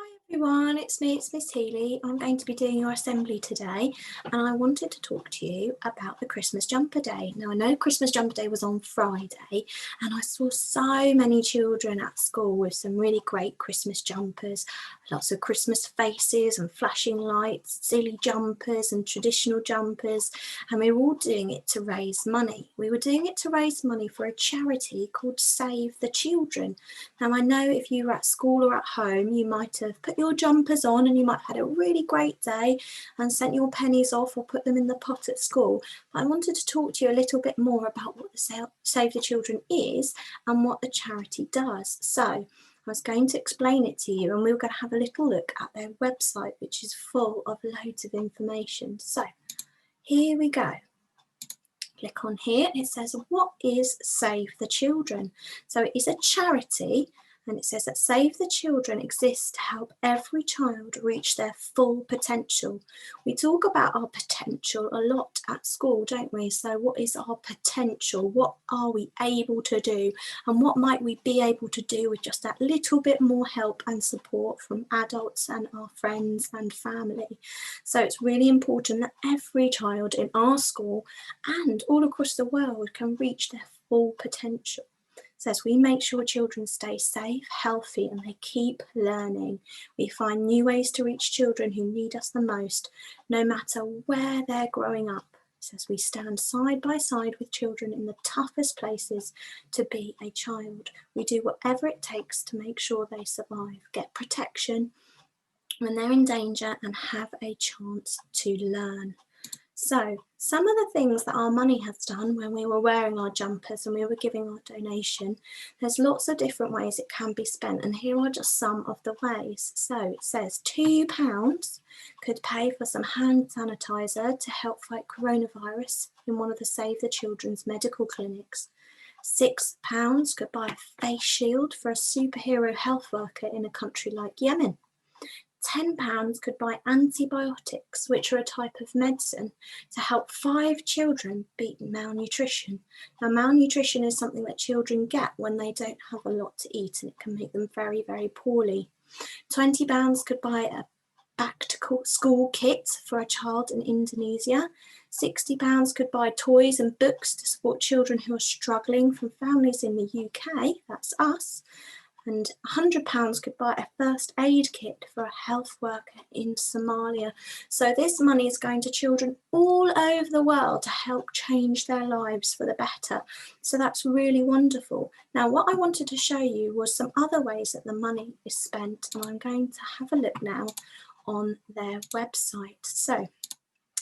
Hi everyone, it's me, it's Miss Healy. I'm going to be doing your assembly today and I wanted to talk to you about the Christmas Jumper Day. Now I know Christmas Jumper Day was on Friday and I saw so many children at school with some really great Christmas jumpers, lots of Christmas faces and flashing lights, silly jumpers and traditional jumpers, and we were all doing it to raise money. We were doing it to raise money for a charity called Save the Children. Now I know if you were at school or at home you might have put your jumpers on and you might have had a really great day and sent your pennies off or put them in the pot at school. But I wanted to talk to you a little bit more about what the Save the Children is and what the charity does. So I was going to explain it to you and we were going to have a little look at their website, which is full of loads of information. So here we go. Click on here and it says, what is Save the Children? So it is a charity, and it says that Save the Children exists to help every child reach their full potential. We talk about our potential a lot at school, don't we? So what is our potential? What are we able to do? And what might we be able to do with just that little bit more help and support from adults and our friends and family? So it's really important that every child in our school and all across the world can reach their full potential. It says we make sure children stay safe, healthy, and they keep learning. We find new ways to reach children who need us the most, no matter where they're growing up. It says we stand side by side with children in the toughest places to be a child. We do whatever it takes to make sure they survive, get protection when they're in danger, and have a chance to learn. So some of the things that our money has done when we were wearing our jumpers and we were giving our donation, there's lots of different ways it can be spent, and here are just some of the ways. So it says £2 could pay for some hand sanitizer to help fight coronavirus in one of the Save the Children's medical clinics. £6 could buy a face shield for a superhero health worker in a country like Yemen. £10 could buy antibiotics, which are a type of medicine to help 5 children beat malnutrition. Now, malnutrition is something that children get when they don't have a lot to eat, and it can make them very, very poorly. £20 could buy a back to school kit for a child in Indonesia. £60 could buy toys and books to support children who are struggling from families in the UK, that's us. And £100 could buy a first aid kit for a health worker in Somalia. So this money is going to children all over the world to help change their lives for the better. So that's really wonderful. Now, what I wanted to show you was some other ways that the money is spent, and I'm going to have a look now on their website. So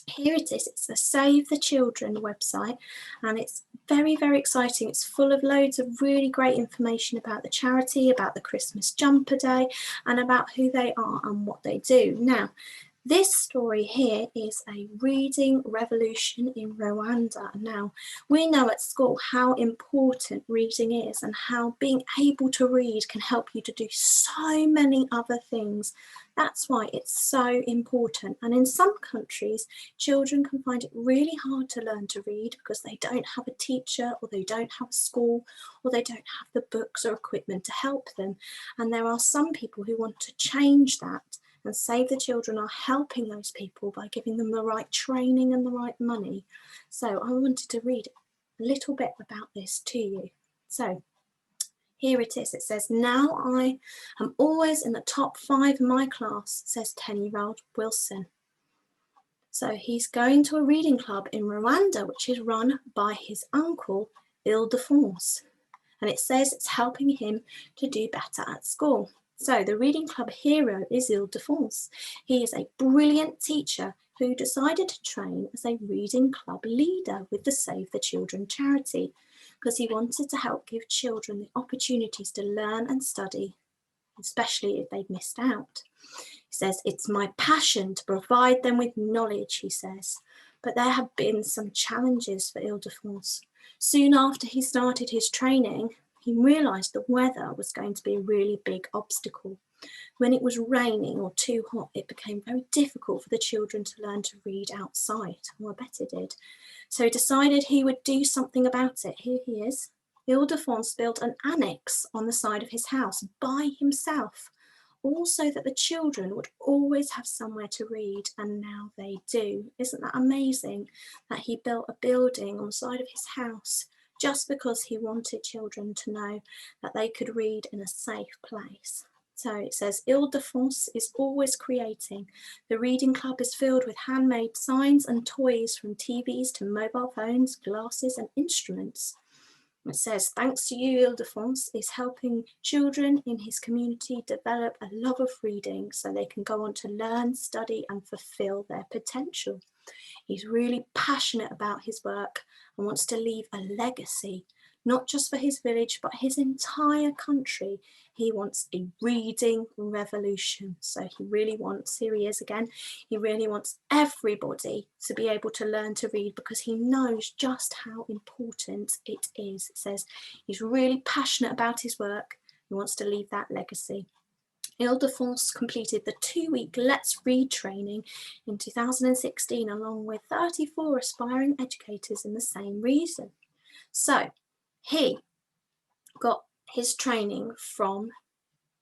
here it is, it's the Save the Children website, and it's very, very exciting. It's full of loads of really great information about the charity, about the Christmas Jumper Day, and about who they are and what they do. Now, this story here is a reading revolution in Rwanda. Now, we know at school how important reading is and how being able to read can help you to do so many other things. That's why it's so important. And in some countries, children can find it really hard to learn to read because they don't have a teacher, or they don't have a school, or they don't have the books or equipment to help them. And there are some people who want to change that, and Save the Children are helping those people by giving them the right training and the right money. So I wanted to read a little bit about this to you. So here it is. It says, now I am always in the top 5 in my class, says 10-year-old Wilson. So he's going to a reading club in Rwanda, which is run by his uncle, Ildefonse. And it says it's helping him to do better at school. So the reading club hero is Ildefonse. He is a brilliant teacher who decided to train as a reading club leader with the Save the Children charity, because he wanted to help give children the opportunities to learn and study, especially if they'd missed out. He says, it's my passion to provide them with knowledge, he says. But there have been some challenges for Ildefonse. Soon after he started his training, he realised the weather was going to be a really big obstacle. When it was raining or too hot, it became very difficult for the children to learn to read outside. Well, I bet it did. So he decided he would do something about it. Here he is. Ildefonse built an annex on the side of his house by himself. also that the children would always have somewhere to read, and now they do. Isn't that amazing that he built a building on the side of his house just because he wanted children to know that they could read in a safe place? So it says, Ile-de-France is always creating. The reading club is filled with handmade signs and toys, from TVs to mobile phones, glasses and instruments. It says, thanks to you, Ile-de-France is helping children in his community develop a love of reading so they can go on to learn, study and fulfill their potential. He's really passionate about his work and wants to leave a legacy, not just for his village, but his entire country. He wants a reading revolution. So he really wants, here he is again, he really wants everybody to be able to learn to read, because he knows just how important it is. It says he's really passionate about his work. He wants to leave that legacy. Ile-de-France completed the 2-week Let's Read training in 2016, along with 34 aspiring educators in the same region. So he got his training from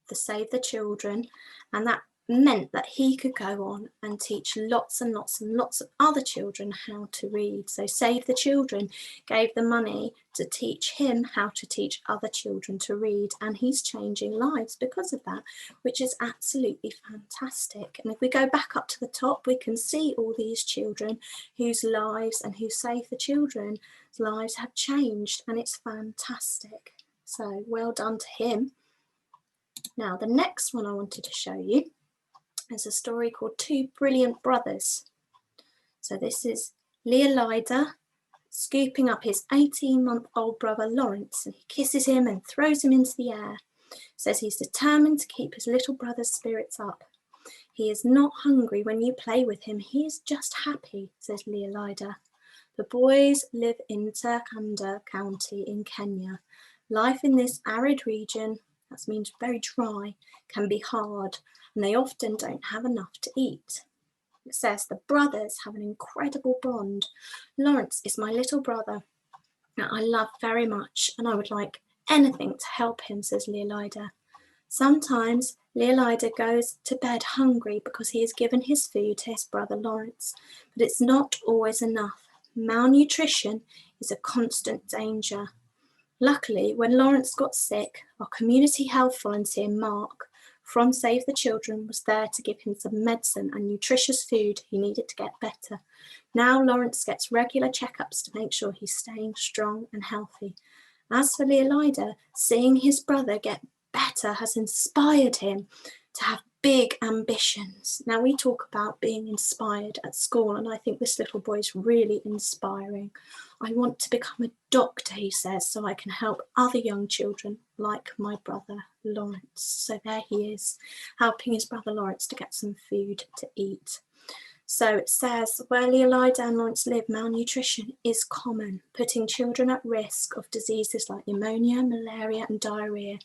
the Save the Children, and that meant that he could go on and teach lots and lots and lots of other children how to read. So Save the Children gave the money to teach him how to teach other children to read, and he's changing lives because of that, which is absolutely fantastic. And if we go back up to the top, we can see all these children whose lives and who Save the Children's lives have changed, and it's fantastic. So well done to him. Now, the next one I wanted to show you is a story called Two Brilliant Brothers. So this is Leolida scooping up his 18-month-old brother Lawrence, and he kisses him and throws him into the air. Says he's determined to keep his little brother's spirits up. He is not hungry when you play with him, he is just happy, says Leolida. The boys live in Turkana County in Kenya. Life in this arid region, that means very dry, can be hard, and they often don't have enough to eat. It says the brothers have an incredible bond. Lawrence is my little brother that I love very much, and I would like anything to help him, says Leolida. Sometimes Leolida goes to bed hungry because he has given his food to his brother Lawrence, but it's not always enough. Malnutrition is a constant danger. Luckily, when Lawrence got sick, our community health volunteer Mark from Save the Children was there to give him some medicine and nutritious food he needed to get better. Now Lawrence gets regular checkups to make sure he's staying strong and healthy. As for Leolida, seeing his brother get better has inspired him to have big ambitions. Now, we talk about being inspired at school, and I think this little boy is really inspiring. I want to become a doctor, he says, so I can help other young children like my brother Lawrence. So there he is, helping his brother Lawrence to get some food to eat. So it says, where Leolida and Lawrence live, malnutrition is common, putting children at risk of diseases like pneumonia, malaria and diarrhea.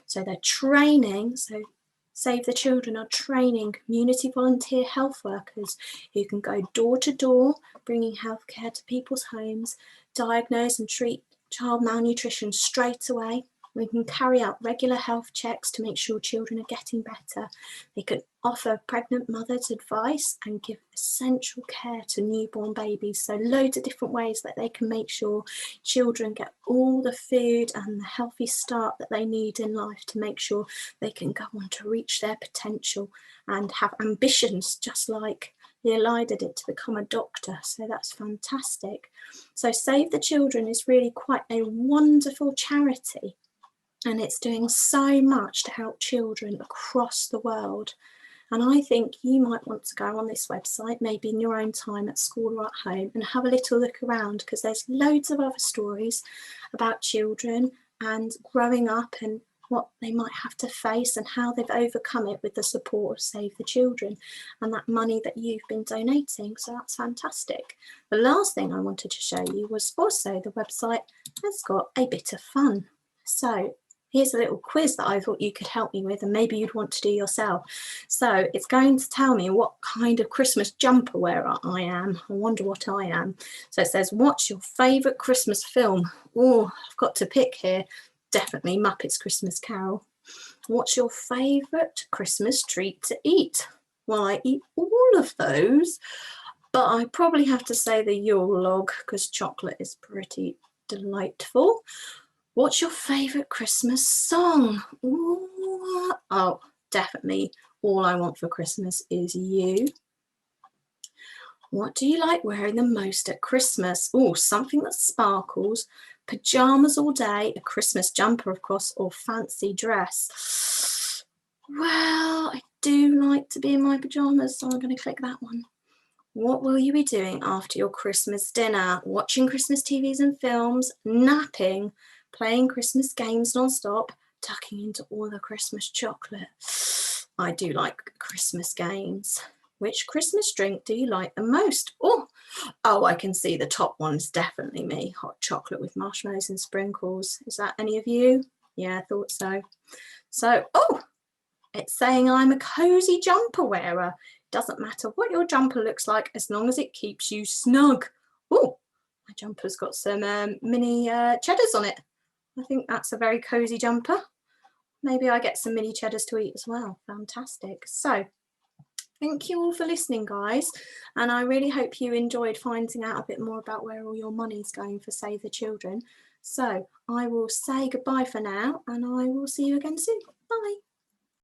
So they're training, so Save the Children are training community volunteer health workers who can go door to door, bringing healthcare to people's homes, diagnose and treat child malnutrition straight away. We can carry out regular health checks to make sure children are getting better. They can offer pregnant mothers advice and give essential care to newborn babies. So loads of different ways that they can make sure children get all the food and the healthy start that they need in life to make sure they can go on to reach their potential and have ambitions just like Leolida did to become a doctor. So that's fantastic. So Save the Children is really quite a wonderful charity, and it's doing so much to help children across the world. And I think you might want to go on this website, maybe in your own time at school or at home, and have a little look around, because there's loads of other stories about children and growing up and what they might have to face and how they've overcome it with the support of Save the Children and that money that you've been donating. So that's fantastic. The last thing I wanted to show you was also the website has got a bit of fun. So here's a little quiz that I thought you could help me with, and maybe you'd want to do yourself. So it's going to tell me what kind of Christmas jumper wearer I am. I wonder what I am. So it says, what's your favourite Christmas film? Oh, I've got to pick here. Definitely Muppets Christmas Carol. What's your favourite Christmas treat to eat? Well, I eat all of those, but I probably have to say the Yule log because chocolate is pretty delightful. What's your favourite Christmas song? Ooh, oh, definitely All I Want for Christmas Is You. What do you like wearing the most at Christmas? Oh, something that sparkles, pyjamas all day, a Christmas jumper, of course, or fancy dress. Well, I do like to be in my pyjamas, so I'm going to click that one. What will you be doing after your Christmas dinner? Watching Christmas TVs and films, napping, playing Christmas games non-stop, tucking into all the Christmas chocolate. I do like Christmas games. Which Christmas drink do you like the most? Oh, I can see the top one's definitely me. Hot chocolate with marshmallows and sprinkles. Is that any of you? Yeah, I thought so. So, it's saying I'm a cozy jumper wearer. Doesn't matter what your jumper looks like as long as it keeps you snug. Oh, my jumper's got some mini cheddars on it. I think that's a very cozy jumper. Maybe I get some mini cheddars to eat as well. Fantastic. So, thank you all for listening, guys. And I really hope you enjoyed finding out a bit more about where all your money's going for Save the Children. So I will say goodbye for now, and I will see you again soon. Bye.